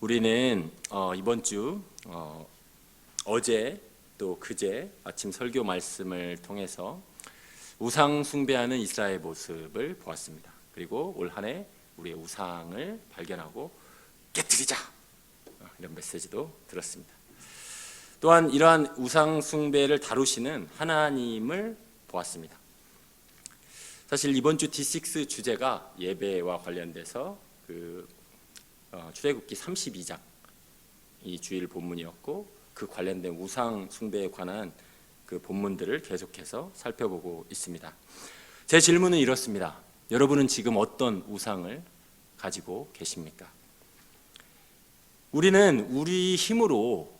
우리는 이번 주 어제 또 그제 아침 설교 말씀을 통해서 우상 숭배하는 이스라엘 모습을 보았습니다. 그리고 올 한 해 우리의 우상을 발견하고 깨뜨리자, 이런 메시지도 들었습니다. 또한 이러한 우상 숭배를 다루시는 하나님을 보았습니다. 사실 이번 주 D6 주제가 예배와 관련돼서 출애굽기 32장 이 주일 본문이었고, 그 관련된 우상 숭배에 관한 그 본문들을 계속해서 살펴보고 있습니다. 제 질문은 이렇습니다. 여러분은 지금 어떤 우상을 가지고 계십니까? 우리는 우리 힘으로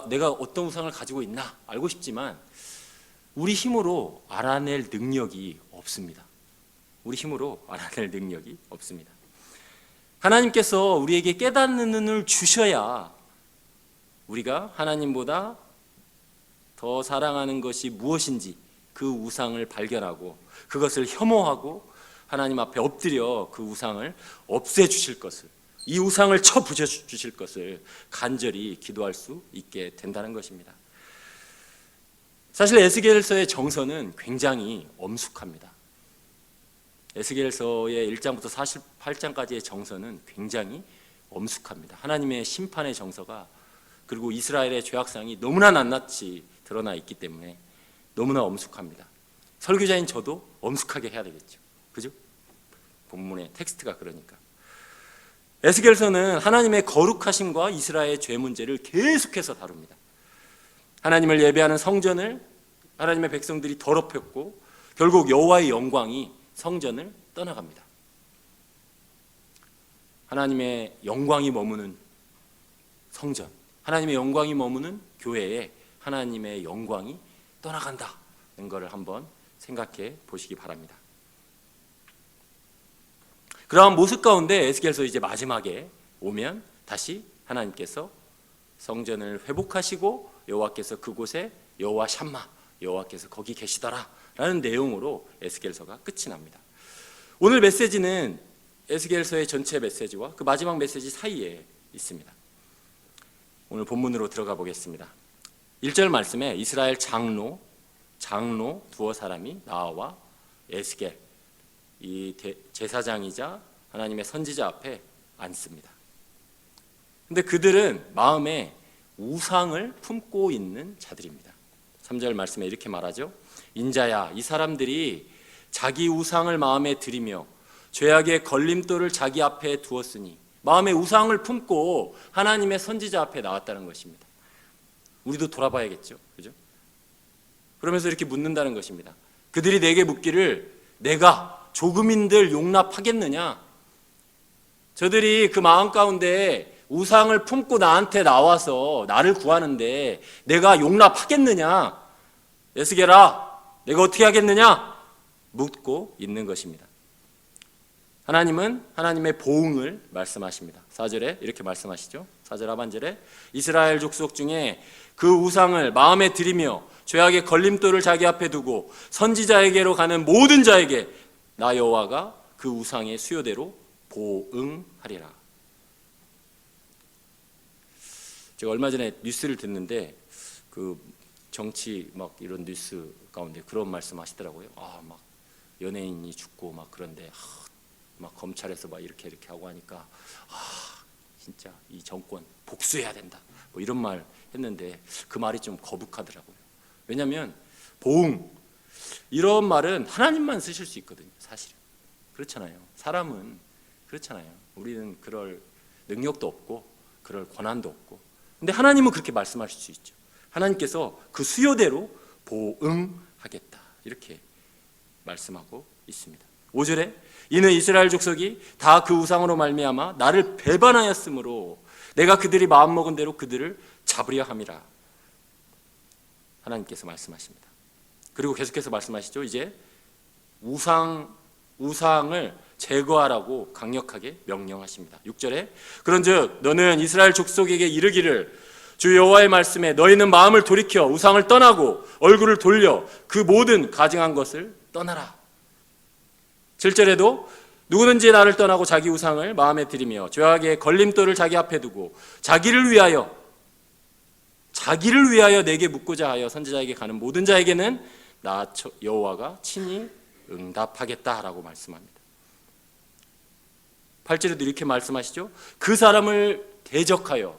내가 어떤 우상을 가지고 있나 알고 싶지만 우리 힘으로 알아낼 능력이 없습니다. 우리 힘으로 알아낼 능력이 없습니다. 하나님께서 우리에게 깨닫는 눈을 주셔야 우리가 하나님보다 더 사랑하는 것이 무엇인지 그 우상을 발견하고 그것을 혐오하고 하나님 앞에 엎드려 그 우상을 없애주실 것을, 이 우상을 쳐부셔주실 것을 간절히 기도할 수 있게 된다는 것입니다. 사실 에스겔서의 정서는 굉장히 엄숙합니다. 에스겔서의 1장부터 48장까지의 정서는 굉장히 엄숙합니다. 하나님의 심판의 정서가, 그리고 이스라엘의 죄악상이 너무나 낱낱이 드러나 있기 때문에 너무나 엄숙합니다. 설교자인 저도 엄숙하게 해야 되겠죠. 그죠? 본문의 텍스트가 그러니까. 에스겔서는 하나님의 거룩하심과 이스라엘의 죄 문제를 계속해서 다룹니다. 하나님을 예배하는 성전을 하나님의 백성들이 더럽혔고 결국 여호와의 영광이 성전을 떠나갑니다. 하나님의 영광이 머무는 성전, 하나님의 영광이 머무는 교회에 하나님의 영광이 떠나간다는 것을 한번 생각해 보시기 바랍니다. 그러한 모습 가운데 에스겔서 이제 마지막에 오면 다시 하나님께서 성전을 회복하시고 여호와께서 그곳에 여호와 샴마, 여호와께서 거기 계시더라 라는 내용으로 에스겔서가 끝이 납니다. 오늘 메시지는 에스겔서의 전체 메시지와 그 마지막 메시지 사이에 있습니다. 오늘 본문으로 들어가 보겠습니다. 1절 말씀에 이스라엘 장로 두어 사람이 나와 에스겔, 이 제사장이자 하나님의 선지자 앞에 앉습니다. 근데 그들은 마음에 우상을 품고 있는 자들입니다. 3절 말씀에 이렇게 말하죠. 인자야, 이 사람들이 자기 우상을 마음에 들이며 죄악의 걸림돌을 자기 앞에 두었으니, 마음에 우상을 품고 하나님의 선지자 앞에 나왔다는 것입니다. 우리도 돌아봐야겠죠. 그죠? 그러면서 이렇게 묻는다는 것입니다. 그들이 내게 묻기를 내가 조금인들 용납하겠느냐? 저들이 그 마음 가운데 우상을 품고 나한테 나와서 나를 구하는데 내가 용납하겠느냐? 에스겔아, 내가 어떻게 하겠느냐? 묻고 있는 것입니다. 하나님은 하나님의 보응을 말씀하십니다. 4절에 이렇게 말씀하시죠. 4절 하반절에 이스라엘 족속 중에 그 우상을 마음에 들이며 죄악의 걸림돌을 자기 앞에 두고 선지자에게로 가는 모든 자에게 나 여호와가 그 우상의 수요대로 보응하리라. 제가 얼마 전에 뉴스를 듣는데 그 정치 막 이런 뉴스 가운데 그런 말씀 하시더라고요. 막 연예인이 죽고 막 그런데 막 검찰에서 막 이렇게 하고 하니까 진짜 이 정권 복수해야 된다, 뭐 이런 말 했는데 그 말이 좀 거북하더라고요. 왜냐하면 보응, 이런 말은 하나님만 쓰실 수 있거든요. 사실은 그렇잖아요. 사람은 그렇잖아요. 우리는 그럴 능력도 없고 그럴 권한도 없고, 근데 하나님은 그렇게 말씀하실 수 있죠. 하나님께서 그 수요대로 보응하겠다, 이렇게 말씀하고 있습니다. 5절에 이는 이스라엘 족속이 다 그 우상으로 말미암아 나를 배반하였으므로 내가 그들이 마음먹은 대로 그들을 잡으려 함이라. 하나님께서 말씀하십니다. 그리고 계속해서 말씀하시죠. 이제 우상을 제거하라고 강력하게 명령하십니다. 6절에 그런즉 너는 이스라엘 족속에게 이르기를 주 여호와의 말씀에 너희는 마음을 돌이켜 우상을 떠나고 얼굴을 돌려 그 모든 가증한 것을 떠나라. 7절에도 누구든지 나를 떠나고 자기 우상을 마음에 들이며 죄악의 걸림돌을 자기 앞에 두고 자기를 위하여 내게 묻고자 하여 선지자에게 가는 모든 자에게는 나 여호와가 친히 응답하겠다라고 말씀합니다. 8절에도 이렇게 말씀하시죠. 그 사람을 대적하여,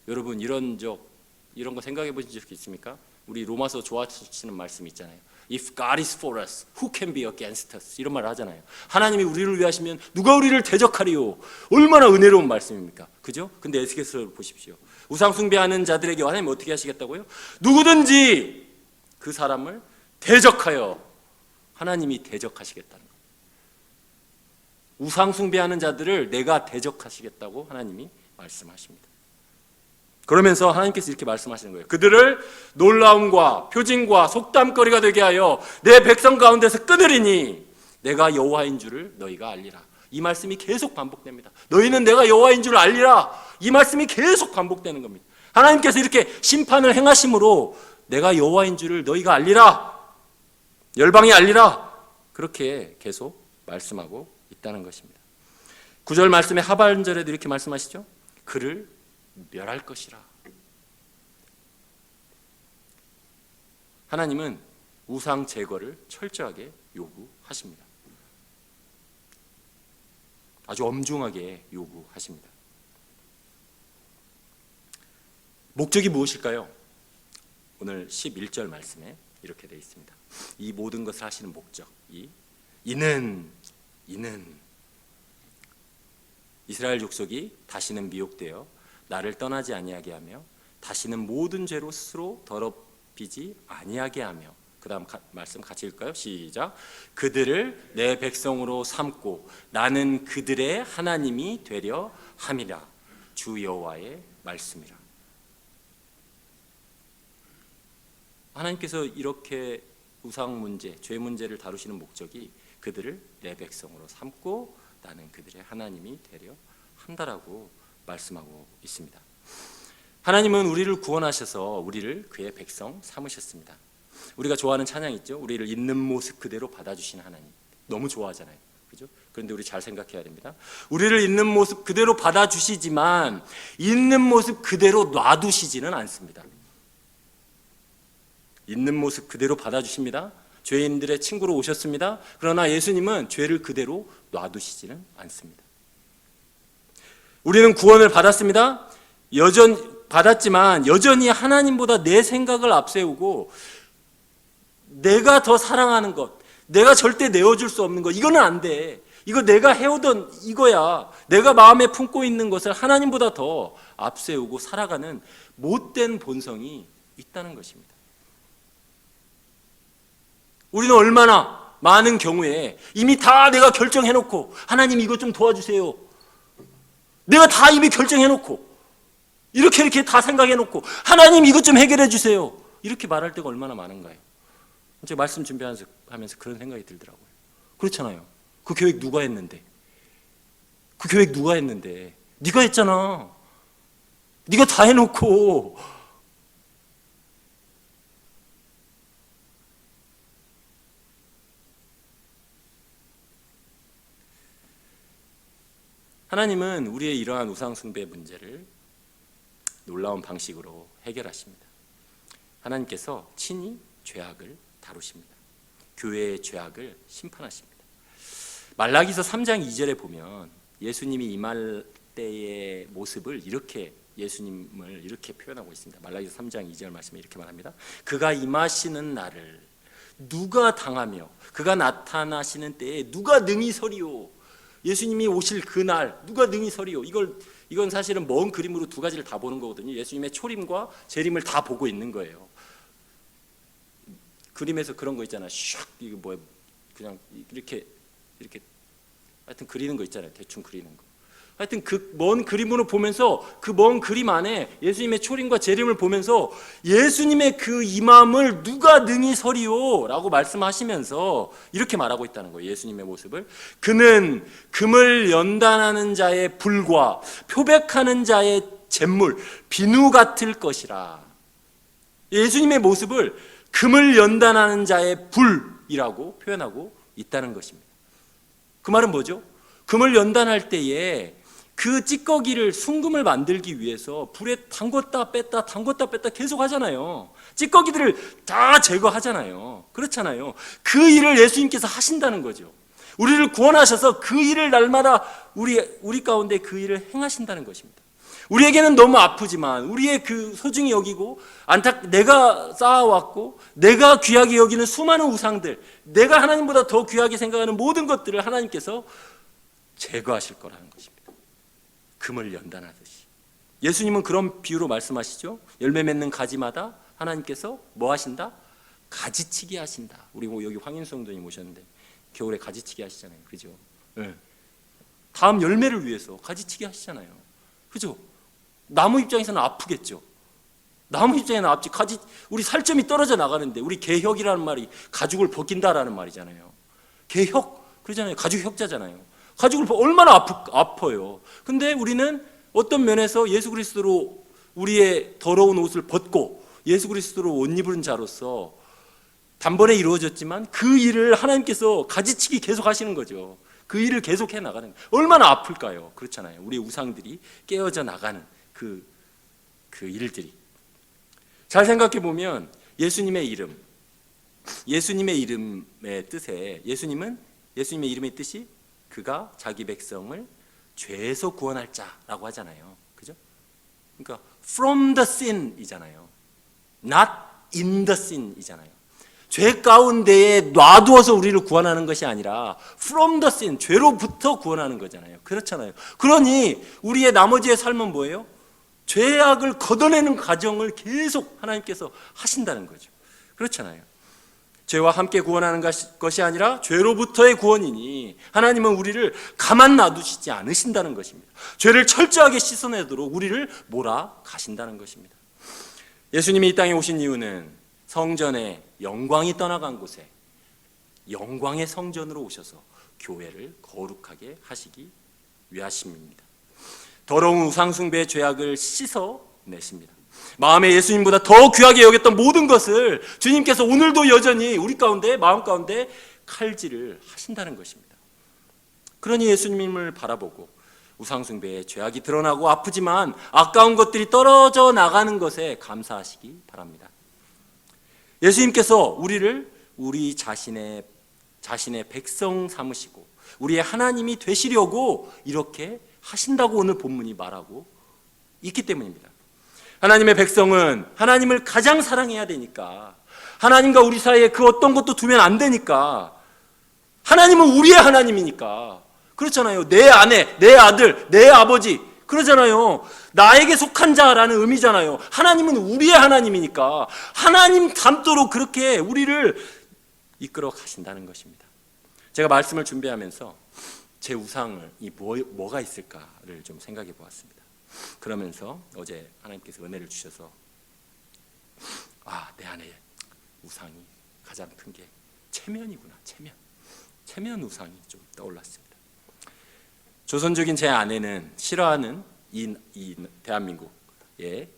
여러분 이런 거 생각해 보신 적 있습니까? 우리 로마서 좋아하시는 말씀 있잖아요. If God is for us, who can be against us? 이런 말을 하잖아요. 하나님이 우리를 위하시면 누가 우리를 대적하리요? 얼마나 은혜로운 말씀입니까? 그죠? 근데 에스겔서를 보십시오. 우상 숭배하는 자들에게 하나님 어떻게 하시겠다고요? 누구든지 그 사람을 대적하여, 하나님이 대적하시겠다는 거예요. 우상 숭배하는 자들을 내가 대적하시겠다고 하나님이 말씀하십니다. 그러면서 하나님께서 이렇게 말씀하시는 거예요. 그들을 놀라움과 표징과 속담거리가 되게 하여 내 백성 가운데서 끊으리니 내가 여호와인 줄을 너희가 알리라. 이 말씀이 계속 반복됩니다. 너희는 내가 여호와인 줄 알리라. 이 말씀이 계속 반복되는 겁니다. 하나님께서 이렇게 심판을 행하심으로 내가 여호와인 줄을 너희가 알리라. 열방이 알리라. 그렇게 계속 말씀하고 있다는 것입니다. 9절 말씀의 하반절에도 이렇게 말씀하시죠. 그를 멸할 것이라. 하나님은 우상 제거를 철저하게 요구하십니다. 아주 엄중하게 요구하십니다. 목적이 무엇일까요? 오늘 11절 말씀에 이렇게 되어 있습니다. 이 모든 것을 하시는 목적, 이는 이스라엘 족속이 다시는 미혹되어 나를 떠나지 아니하게 하며 다시는 모든 죄로 스스로 더럽히지 아니하게 하며, 그 다음 말씀 같이 읽을까요? 시작. 그들을 내 백성으로 삼고 나는 그들의 하나님이 되려 함이라. 주 여호와의 말씀이라. 하나님께서 이렇게 우상 문제, 죄 문제를 다루시는 목적이 그들을 내 백성으로 삼고 나는 그들의 하나님이 되려 한다라고 말씀하고 있습니다. 하나님은 우리를 구원하셔서 우리를 그의 백성 삼으셨습니다. 우리가 좋아하는 찬양 있죠? 우리를 있는 모습 그대로 받아주신 하나님. 너무 좋아하잖아요. 그죠? 그런데 우리 잘 생각해야 됩니다. 우리를 있는 모습 그대로 받아주시지만 있는 모습 그대로 놔두시지는 않습니다. 있는 모습 그대로 받아주십니다. 죄인들의 친구로 오셨습니다. 그러나 예수님은 죄를 그대로 놔두시지는 않습니다. 우리는 구원을 받았습니다. 받았지만 여전히 하나님보다 내 생각을 앞세우고 내가 더 사랑하는 것, 내가 절대 내어줄 수 없는 것, 이거는 안 돼. 이거 내가 해오던 이거야. 내가 마음에 품고 있는 것을 하나님보다 더 앞세우고 살아가는 못된 본성이 있다는 것입니다. 우리는 얼마나 많은 경우에 이미 다 내가 결정해놓고 하나님 이것 좀 도와주세요. 내가 다 이미 결정해놓고 이렇게 다 생각해놓고 하나님 이것 좀 해결해 주세요. 이렇게 말할 때가 얼마나 많은가요? 제가 말씀 준비하면서 그런 생각이 들더라고요. 그렇잖아요. 그 계획 누가 했는데? 네가 했잖아. 네가 다 해놓고. 하나님은 우리의 이러한 우상숭배 문제를 놀라운 방식으로 해결하십니다. 하나님께서 친히 죄악을 다루십니다. 교회의 죄악을 심판하십니다. 말라기서 3장 2절에 보면 예수님이 임할 때의 모습을 예수님을 이렇게 표현하고 있습니다. 말라기서 3장 2절 말씀에 이렇게 말합니다. 그가 임하시는 날을 누가 당하며 그가 나타나시는 때에 누가 능히 서리오. 예수님이 오실 그날 누가 능히 서리오. 이건 사실은 먼 그림으로 두 가지를 다 보는 거거든요. 예수님의 초림과 재림을 다 보고 있는 거예요. 그림에서 그런 거 있잖아. 슉 이거 뭐야? 그냥 이렇게 하여튼 그리는 거 있잖아요. 대충 그리는 거. 하여튼 그 먼 그림으로 보면서 그 먼 그림 안에 예수님의 초림과 재림을 보면서 예수님의 그 임함을 누가 능히 서리오 라고 말씀하시면서 이렇게 말하고 있다는 거예요. 예수님의 모습을. 그는 금을 연단하는 자의 불과 표백하는 자의 잿물 비누 같을 것이라. 예수님의 모습을 금을 연단하는 자의 불이라고 표현하고 있다는 것입니다. 그 말은 뭐죠? 금을 연단할 때에 그 찌꺼기를 순금을 만들기 위해서 불에 담궜다 뺐다 계속 하잖아요. 찌꺼기들을 다 제거하잖아요. 그렇잖아요. 그 일을 예수님께서 하신다는 거죠. 우리를 구원하셔서 그 일을 날마다 우리 가운데 그 일을 행하신다는 것입니다. 우리에게는 너무 아프지만 우리의 그 소중히 여기고 내가 쌓아왔고 내가 귀하게 여기는 수많은 우상들, 내가 하나님보다 더 귀하게 생각하는 모든 것들을 하나님께서 제거하실 거라는 것입니다. 금을 연단하듯이. 예수님은 그런 비유로 말씀하시죠. 열매 맺는 가지마다 하나님께서 뭐 하신다? 가지치기 하신다. 우리 여기 황인수 성도님 오셨는데 겨울에 가지치기 하시잖아요. 그죠? 네. 다음 열매를 위해서 가지치기 하시잖아요. 그죠? 나무 입장에서는 아프겠죠. 나무 입장에는 아프지. 우리 살점이 떨어져 나가는데, 우리 개혁이라는 말이 가죽을 벗긴다라는 말이잖아요. 개혁 그러잖아요. 가죽 혁자잖아요. 가죽을 얼마나 아파요. 근데 우리는 어떤 면에서 예수 그리스도로 우리의 더러운 옷을 벗고 예수 그리스도로 옷 입은 자로서 단번에 이루어졌지만 그 일을 하나님께서 가지치기 계속 하시는 거죠. 그 일을 계속해 나가는 거예요. 얼마나 아플까요? 그렇잖아요. 우리 우상들이 깨어져 나가는 그 일들이. 잘 생각해 보면 예수님의 이름의 뜻에 예수님의 이름의 뜻이 그가 자기 백성을 죄에서 구원할 자라고 하잖아요. 그죠? 그러니까 from the sin이잖아요. not in the sin이잖아요. 죄 가운데에 놔두어서 우리를 구원하는 것이 아니라 from the sin, 죄로부터 구원하는 거잖아요. 그렇잖아요. 그러니 우리의 나머지의 삶은 뭐예요? 죄악을 걷어내는 과정을 계속 하나님께서 하신다는 거죠. 그렇잖아요. 죄와 함께 구원하는 것이 아니라 죄로부터의 구원이니 하나님은 우리를 가만 놔두시지 않으신다는 것입니다. 죄를 철저하게 씻어내도록 우리를 몰아가신다는 것입니다. 예수님이 이 땅에 오신 이유는 성전에 영광이 떠나간 곳에 영광의 성전으로 오셔서 교회를 거룩하게 하시기 위하심입니다. 더러운 우상숭배의 죄악을 씻어내십니다. 마음에 예수님보다 더 귀하게 여겼던 모든 것을 주님께서 오늘도 여전히 우리 가운데, 마음 가운데 칼질을 하신다는 것입니다. 그러니 예수님을 바라보고 우상숭배의 죄악이 드러나고 아프지만 아까운 것들이 떨어져 나가는 것에 감사하시기 바랍니다. 예수님께서 우리를 우리 자신의 백성 삼으시고 우리의 하나님이 되시려고 이렇게 하신다고 오늘 본문이 말하고 있기 때문입니다. 하나님의 백성은 하나님을 가장 사랑해야 되니까, 하나님과 우리 사이에 그 어떤 것도 두면 안 되니까, 하나님은 우리의 하나님이니까, 그렇잖아요. 내 아내, 내 아들, 내 아버지, 그러잖아요. 나에게 속한 자라는 의미잖아요. 하나님은 우리의 하나님이니까 하나님 닮도록 그렇게 우리를 이끌어 가신다는 것입니다. 제가 말씀을 준비하면서 제 우상이 뭐가 있을까를 좀 생각해 보았습니다. 그러면서 어제 하나님께서 은혜를 주셔서 내 안에 우상이 가장 큰 게 체면이구나. 체면 우상이 좀 떠올랐습니다. 조선족인 제 아내는 싫어하는 이 대한민국에,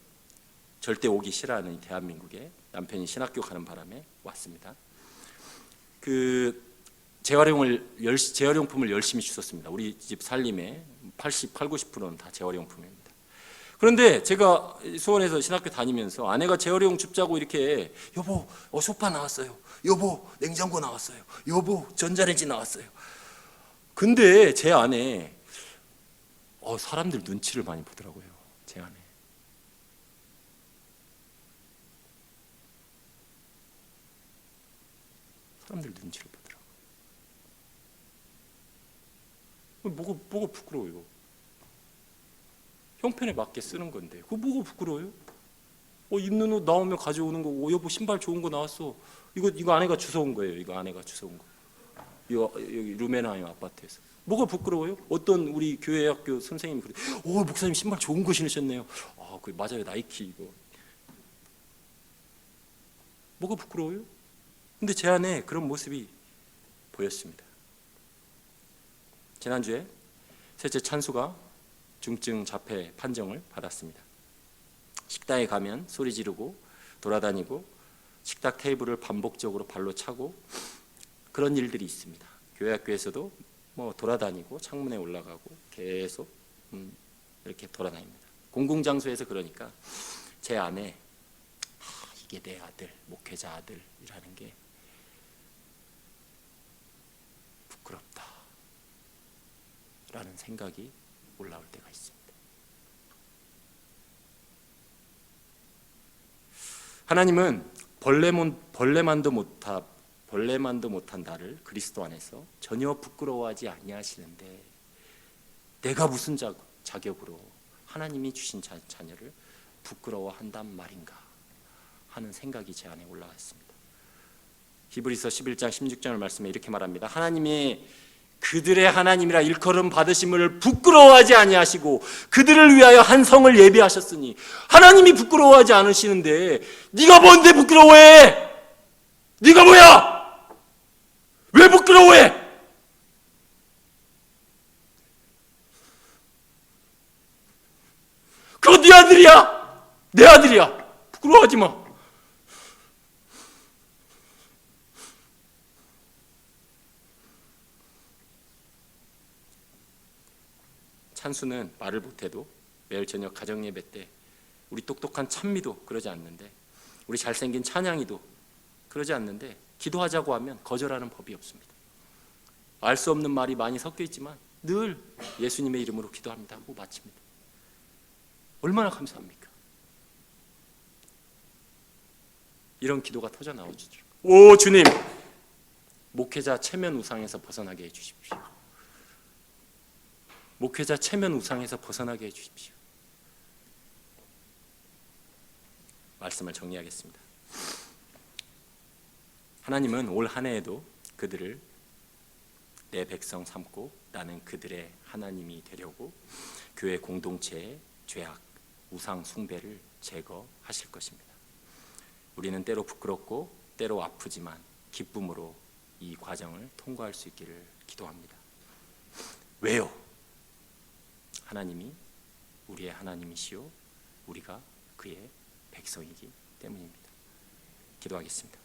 절대 오기 싫어하는 이 대한민국에 남편이 신학교 가는 바람에 왔습니다. 재활용품을 열심히 주셨습니다. 우리 집 살림의 90%는 다 재활용품입니다. 그런데 제가 수원에서 신학교 다니면서 아내가 재활용 줍자고 이렇게 여보 소파 나왔어요, 여보 냉장고 나왔어요, 여보 전자레인지 나왔어요. 근데 제 아내 사람들 눈치를 많이 보더라고요. 제 아내. 사람들 눈치를 보더라고요. 뭐가 부끄러워요? 형편에 맞게 쓰는 건데 그거 뭐가 부끄러워요? 입는 옷 나오면 가져오는 거고, 여보 신발 좋은 거 나왔어, 이거 아내가 주워온 거예요. 이거 아내가 주워온 거. 이거 여기 루메나요 아파트에서. 뭐가 부끄러워요? 어떤 우리 교회 학교 선생님이 그래, 목사님 신발 좋은 거 신으셨네요. 그 맞아요, 나이키 이거. 뭐가 부끄러워요? 근데 제 안에 그런 모습이 보였습니다. 지난주에 셋째 찬수가 중증 자폐 판정을 받았습니다. 식당에 가면 소리 지르고 돌아다니고 식탁 테이블을 반복적으로 발로 차고 그런 일들이 있습니다. 교회 학교에서도 뭐 돌아다니고 창문에 올라가고 계속 이렇게 돌아다닙니다. 공공장소에서 그러니까 제 안에 이게 내 아들, 목회자 아들이라는 게 부끄럽다 라는 생각이 올라올 때가 있습니다. 하나님은 벌레만도 못한 나를 그리스도 안에서 전혀 부끄러워하지 아니하시는데 내가 무슨 자격으로 하나님이 주신 자녀를 부끄러워한단 말인가 하는 생각이 제 안에 올라왔습니다. 히브리서 11장 16절 말씀에 이렇게 말합니다. 하나님이 그들의 하나님이라 일컬음 받으심을 부끄러워하지 아니하시고 그들을 위하여 한 성을 예비하셨으니 하나님이 부끄러워하지 않으시는데 네가 뭔데 부끄러워해? 네가 뭐야? 왜 부끄러워해? 그거 네 아들이야. 내 아들이야. 부끄러워하지 마. 찬수는 말을 못해도 매일 저녁 가정예배 때 우리 똑똑한 찬미도 그러지 않는데 우리 잘생긴 찬양이도 그러지 않는데 기도하자고 하면 거절하는 법이 없습니다. 알 수 없는 말이 많이 섞여 있지만 늘 예수님의 이름으로 기도합니다 하고 마칩니다. 얼마나 감사합니까? 이런 기도가 터져 나오죠. 오 주님, 목회자 체면 우상에서 벗어나게 해주십시오. 목회자 체면 우상에서 벗어나게 해주십시오. 말씀을 정리하겠습니다. 하나님은 올 한 해에도 그들을 내 백성 삼고 나는 그들의 하나님이 되려고 교회 공동체의 죄악, 우상 숭배를 제거하실 것입니다. 우리는 때로 부끄럽고 때로 아프지만 기쁨으로 이 과정을 통과할 수 있기를 기도합니다. 왜요? 하나님이 우리의 하나님이시요 우리가 그의 백성이기 때문입니다. 기도하겠습니다.